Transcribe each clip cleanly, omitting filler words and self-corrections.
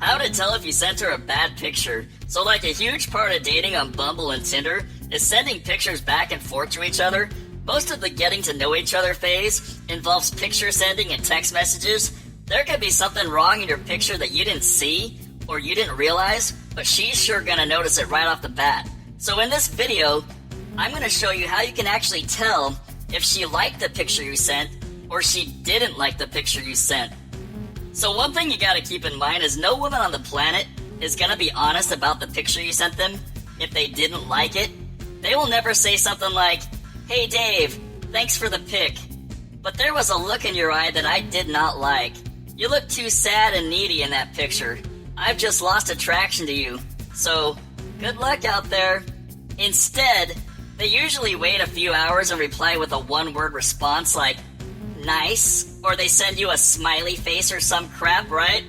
How to tell if you sent her a bad picture. So like a huge part of dating on Bumble and Tinder is sending pictures back and forth to each other. Most of the getting to know each other phase involves picture sending and text messages. There could be something wrong in your picture that you didn't see or you didn't realize, but she's sure gonna notice it right off the bat. So in this video, I'm gonna show you how you can actually tell if she liked the picture you sent or she didn't like the picture you sent. So one thing you gotta keep in mind is no woman on the planet is gonna be honest about the picture you sent them if they didn't like it. They will never say something like, "Hey Dave, thanks for the pic, but there was a look in your eye that I did not like. You look too sad and needy in that picture. I've just lost attraction to you. So, good luck out there." Instead, they usually wait a few hours and reply with a one-word response like, "Nice," or they send you a smiley face or some crap, right?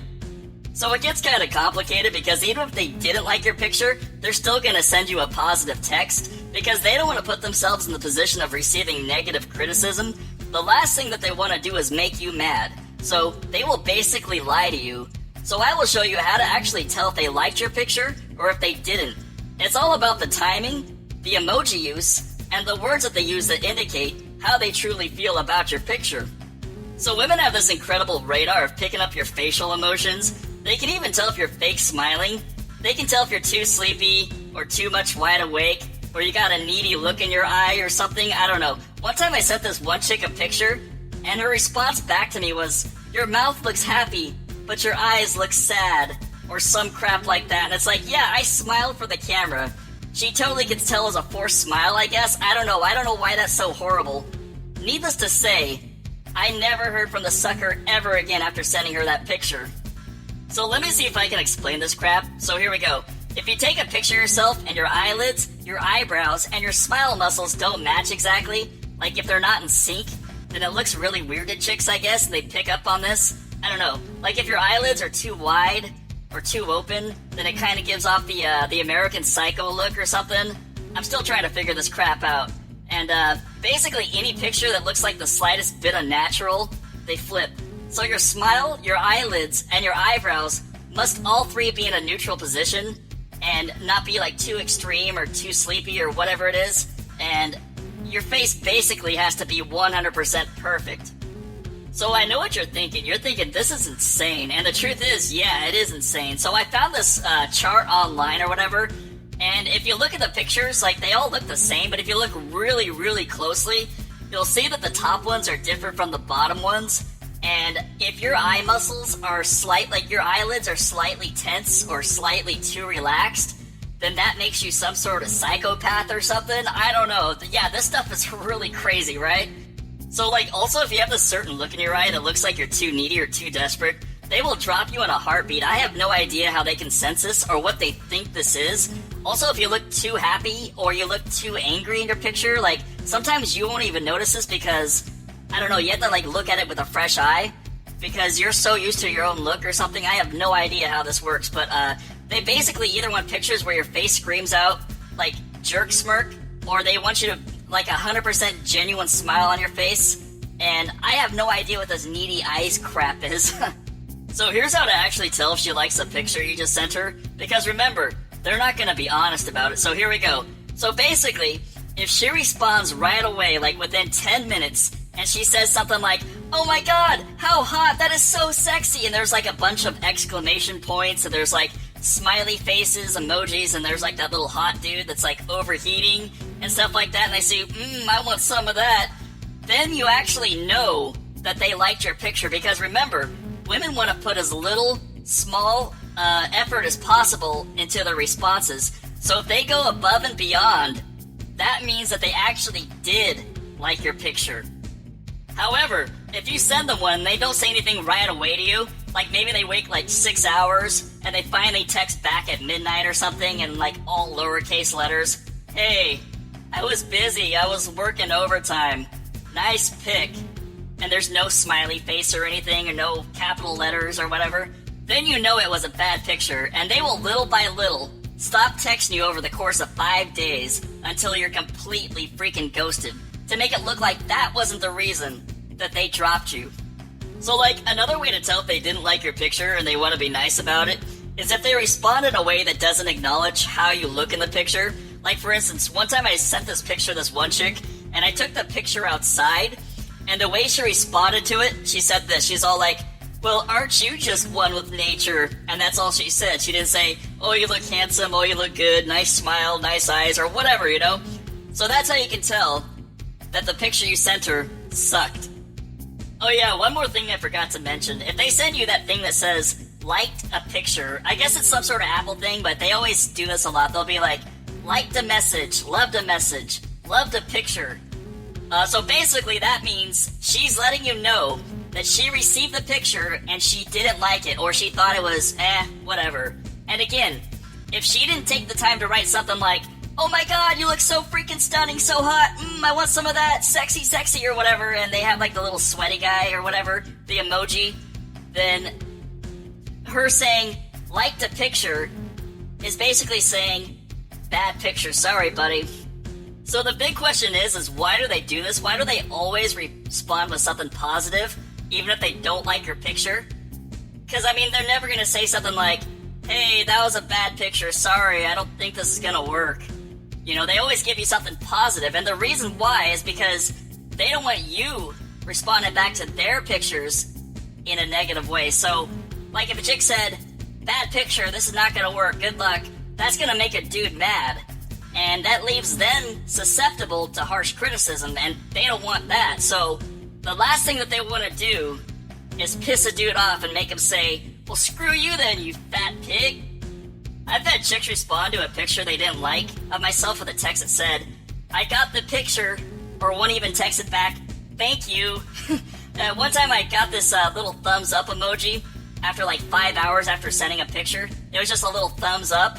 So it gets kind of complicated because even if they didn't like your picture, they're still going to send you a positive text because they don't want to put themselves in the position of receiving negative criticism. The last thing that they want to do is make you mad. So they will basically lie to you. So I will show you how to actually tell if they liked your picture or if they didn't. It's all about the timing, the emoji use, and the words that they use that indicate how they truly feel about your picture. So women have this incredible radar of picking up your facial emotions. They can even tell if you're fake smiling. They can tell if you're too sleepy or too much wide awake or you got a needy look in your eye or something. I don't know. One time I sent this one chick a picture and her response back to me was, "Your mouth looks happy, but your eyes look sad," or some crap like that. And it's like, yeah, I smiled for the camera. She totally gets tell as a forced smile, I guess. I don't know why that's so horrible. Needless to say, I never heard from the sucker ever again after sending her that picture. So let me see if I can explain this crap. So here we go. If you take a picture of yourself and your eyelids, your eyebrows, and your smile muscles don't match exactly, like if they're not in sync, then it looks really weird to chicks, I guess, and they pick up on this. I don't know. Like if your eyelids are too wide or too open, then it kind of gives off the American Psycho look or something. I'm still trying to figure this crap out. And basically any picture that looks like the slightest bit unnatural, they flip. So your smile, your eyelids, and your eyebrows must all three be in a neutral position and not be like too extreme or too sleepy or whatever it is. And your face basically has to be 100% perfect. So I know what you're thinking. You're thinking, this is insane. And the truth is, yeah, it is insane. So I found this chart online or whatever. And if you look at the pictures, like they all look the same. But if you look really, really closely, you'll see that the top ones are different from the bottom ones. And if your eye muscles are like your eyelids are slightly tense or slightly too relaxed, then that makes you some sort of psychopath or something. I don't know. Yeah, this stuff is really crazy, right? So like also if you have this certain look in your eye that looks like you're too needy or too desperate, they will drop you in a heartbeat. I have no idea how they can sense this or what they think this is. Also, if you look too happy or you look too angry in your picture, like sometimes you won't even notice this because, I don't know, you have to like look at it with a fresh eye because you're so used to your own look or something. I have no idea how this works, but they basically either want pictures where your face screams out like jerk smirk, or they want you to like 100% genuine smile on your face. And I have no idea what this needy eyes crap is. So here's how to actually tell if she likes a picture you just sent her, because remember, they're not gonna be honest about it. So here we go. So basically, if she responds right away, like within 10 minutes, and she says something like, "Oh my god, how hot, that is so sexy," and there's like a bunch of exclamation points, and there's like smiley faces, emojis, and there's like that little hot dude that's like overheating and stuff like that, and they say, I want some of that, then you actually know that they liked your picture, because remember, women want to put as little, small effort as possible into their responses. So if they go above and beyond, that means that they actually did like your picture. However, if you send them one and they don't say anything right away to you, like maybe they wait like 6 hours and they finally text back at midnight or something in like all lowercase letters, "Hey, I was busy, I was working overtime, nice pic," and there's no smiley face or anything or no capital letters or whatever, then you know it was a bad picture, and they will little by little stop texting you over the course of 5 days until you're completely freaking ghosted, to make it look like that wasn't the reason that they dropped you. So like another way to tell if they didn't like your picture and they want to be nice about it is if they respond in a way that doesn't acknowledge how you look in the picture. Like, for instance, one time I sent this picture to this one chick, and I took the picture outside, and the way she responded to it, she said this. She's all like, well, aren't you just one with nature? And that's all she said. She didn't say, oh, you look handsome, oh, you look good, nice smile, nice eyes, or whatever, you know? So that's how you can tell that the picture you sent her sucked. Oh yeah, one more thing I forgot to mention. If they send you that thing that says, liked a picture, I guess it's some sort of Apple thing, but they always do this a lot. They'll be like, liked a message, loved a picture. So basically that means she's letting you know that she received the picture and she didn't like it, or she thought it was, whatever. And again, if she didn't take the time to write something like, oh my god, you look so freaking stunning, so hot, I want some of that, sexy, or whatever, and they have like the little sweaty guy or whatever, the emoji, then her saying, liked a picture, is basically saying, bad picture, sorry buddy. So the big question is why do they do this? Why do they always respond with something positive, even if they don't like your picture? Because, I mean, they're never going to say something like, hey, that was a bad picture, sorry, I don't think this is going to work. You know, they always give you something positive, and the reason why is because they don't want you responding back to their pictures in a negative way. So, like if a chick said, bad picture, this is not going to work, good luck, that's going to make a dude mad. And that leaves them susceptible to harsh criticism, and they don't want that. So, the last thing that they want to do is piss a dude off and make him say, well, screw you then, you fat pig. I've had chicks respond to a picture they didn't like of myself with a text that said, I got the picture, or one even texted back, thank you. One time I got this little thumbs up emoji after like 5 hours after sending a picture. It was just a little thumbs up,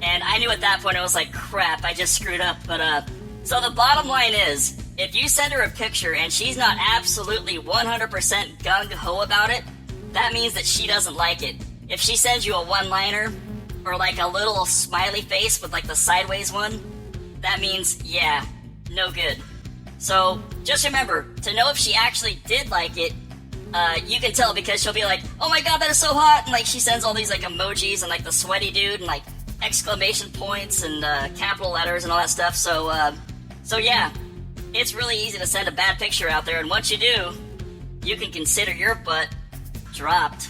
and I knew at that point I was like, crap, I just screwed up. But so the bottom line is, if you send her a picture and she's not absolutely 100% gung-ho about it, that means that she doesn't like it. If she sends you a one-liner, or like a little smiley face with like the sideways one, that means, yeah, no good. So just remember, to know if she actually did like it, you can tell because she'll be like, oh my god, that is so hot, and like she sends all these like emojis and like the sweaty dude and like exclamation points and capital letters and all that stuff. So yeah, it's really easy to send a bad picture out there, and once you do, you can consider your butt dropped.